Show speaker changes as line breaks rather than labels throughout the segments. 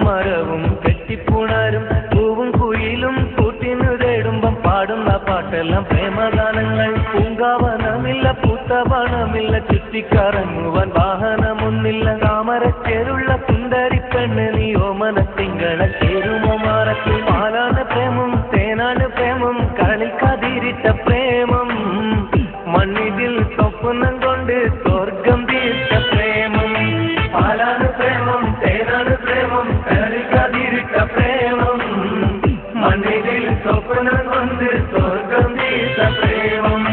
മരവും കെട്ടിപ്പൂണാരും പൂവും കുയിലും കൂട്ടിനു തേടുമ്പം പാടുന്ന പാട്ടെല്ലാം പ്രേമഗാനങ്ങൾ. പൂങ്കാവനമില്ല, പൂത്തവണമില്ല, ചുറ്റിക്കറങ്ങുവാൻ വാഹനമൊന്നില്ല. താമരച്ചേരുള്ള സുന്ദരി പെണ്ണ് നീ ഓമന തിങ്കള ചേരുമോ മാറത്തിൽ. പാലാണ് പ്രേമം, തേനാണ് പ്രേമം, കരളിൽ കതിരിട്ട പ്രേമം. മണ്ണിതിൽ സ്വപ്നം കൊണ്ട് സ്വർഗം തീർച്ച പ്രേമം. പാലാണ് പ്രേമം, തേനാണ് പ്രേമം, കരളിൽ കതിരിട്ട പ്രേമം. മണ്ണിതിൽ സ്വപ്നം കൊണ്ട് സ്വർഗം തീർച്ച പ്രേമം.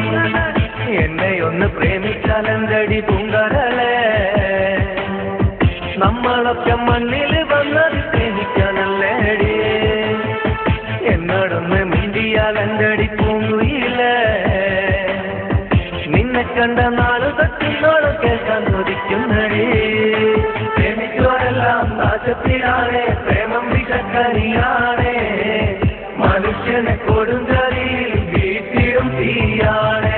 എന്നെ ഒന്ന് പ്രേമിച്ചാലെന്തടി പൂങ്കരളെ, നമ്മളൊക്കെ മണ്ണിൽ വന്നത് പ്രേമിക്കാനല്ലേടി. എന്നോടൊന്ന് മിണ്ടിയാലെന്തടി പൂങ്കുയിലേ, നിന്നെ കണ്ട നാള് തൊട്ടുന്നോളം കേൾക്കാൻ കൊതിക്കുന്നടി. പ്രേമിച്ചോരെല്ലാം നാശത്തിലാണേ, പ്രേമം വിഷക്കനിയാണേ. മനുഷ്യനെ കൊടുങ്കരിയിൽ വീട്ടിലും തീയാണേ.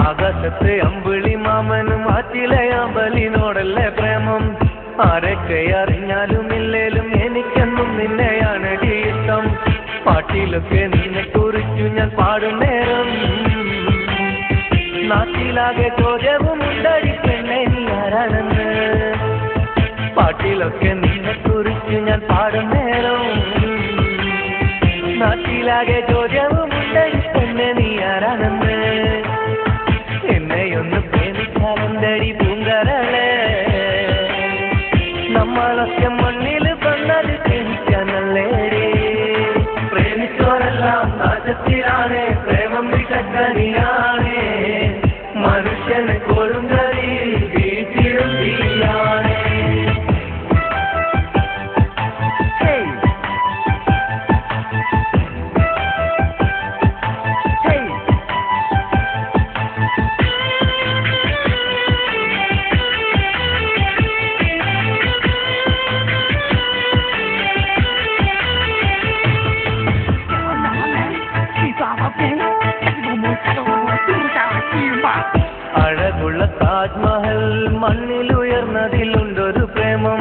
ആകാശത്തെ അമ്പിളി മാമനും ആറ്റിലെ അമ്പലിനോടല്ലേ പ്രേമം. ആരൊക്കെ അറിഞ്ഞാലും ഇല്ലേലും എനിക്കെന്നും നിന്നെയാണ് ഇഷ്ടം. പാട്ടിലൊക്കെ നിന്നെ കുറിച്ചു ഞാൻ പാടും നേരം നാട്ടിലാകെ ചോദ്യവും ഉണ്ടടി പെണ്ണെ നീ ആരാണെന്ന്. പാട്ടിലൊക്കെ നിന്നെ കുറിച്ചു ഞാൻ പാടും നേരം നാട്ടിലാകെ ചോദ്യവും ഉണ്ടടി പെണ്ണെ നീ ആരാണെന്ന്. എന്നെയൊന്ന് പ്രേമിച്ചാലെന്തടി പൂങ്കരളെ, നമ്മളൊക്കെ മണ്ണിൽ വന്നത് പ്രേമിക്കാനല്ലേടി. പ്രേമിച്ചോരെല്ലാം നാശത്തിലാണേ, പ്രേമം വിഷക്കനിയാണേ. മനുഷ്യനെ കൊടുങ്കരിയിൽ വീട്ടിലും തീയാണേ. അഴകുള്ള താജ്മഹൽ മണ്ണിലുയർന്നതിലുണ്ടൊരു പ്രേമം.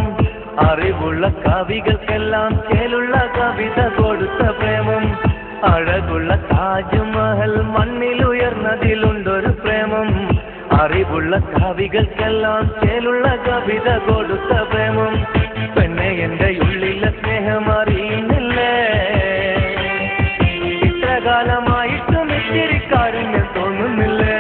അറിവുള്ള കവികൾക്കെല്ലാം ചേലുള്ള കവിത കൊടുത്ത പ്രേമം. അഴകുള്ള താജ്മഹൽ മണ്ണിലുയർന്നതിലുണ്ടൊരു പ്രേമം. അറിവുള്ള കവികൾക്കെല്ലാം ചേലുള്ള കവിത കൊടുത്ത പ്രേമം. പെണ്ണെ എന്റെ ഉള്ളിലെ സ്നേഹം അറിയുന്നില്ലേ, ഇത്രകാലമായിട്ടും ഇത്തിരി കാരുണ്യം തോന്നുന്നില്ലേ.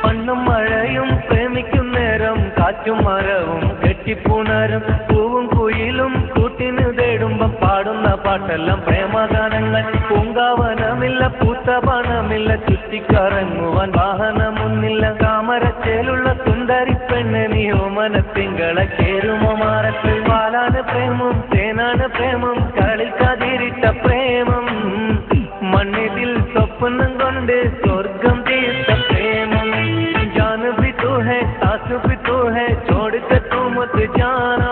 മണ്ണും മഴയും പ്രേമിക്കും നേരം, കാറ്റും മരവും കെട്ടിപ്പൂണരും പൂവും കുയിലും കൂട്ടിന് തേടുമ്പം പാടുന്ന പാട്ടെല്ലാം പ്രേമഗാനങ്ങൾ. പൂങ്കാവനമില്ല, പൂത്തപണമില്ല, ചുറ്റിക്കറങ്ങുവാൻ വാഹനമൊന്നില്ല. താമരച്ചേലുള്ള സുന്ദരി പെണ്ണ് നീ ഓമന തിങ്കള ചേരുമോ മാറത്തിൽ. പാലാണ് പ്രേമം, തേനാണ് പ്രേമം, കരളിൽ കതിരിട്ട പ്രേമം. മണ്ണിതിൽ സ്വപ്നം കൊണ്ട് സ്വർഗം തീർത്ത പ്രേമം. जान भी तू है, सास भी तू है, छोड़ के तू मत जाना.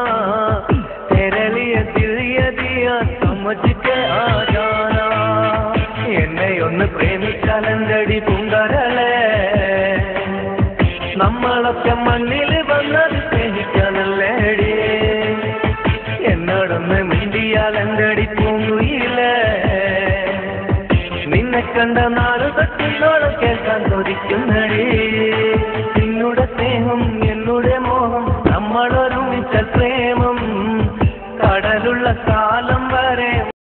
तेरे लिए दिल ये दिया, समझ के आ जाना. എന്നെ ഒന്ന് പ്രേമിച്ചാലെന്തടി പൂങ്കരളെ, നമ്മളൊക്കെ മണ്ണിൽ വന്നത് സ്നേഹിക്കാനല്ലേടി. എന്നോടൊന്ന് മിണ്ടിയാലെന്തടി പൂങ്കുയിലേ, നിന്നെ കണ്ട നാള് തൊട്ടുന്നോളം കേൾക്കാൻ കൊതിക്കുന്നടി.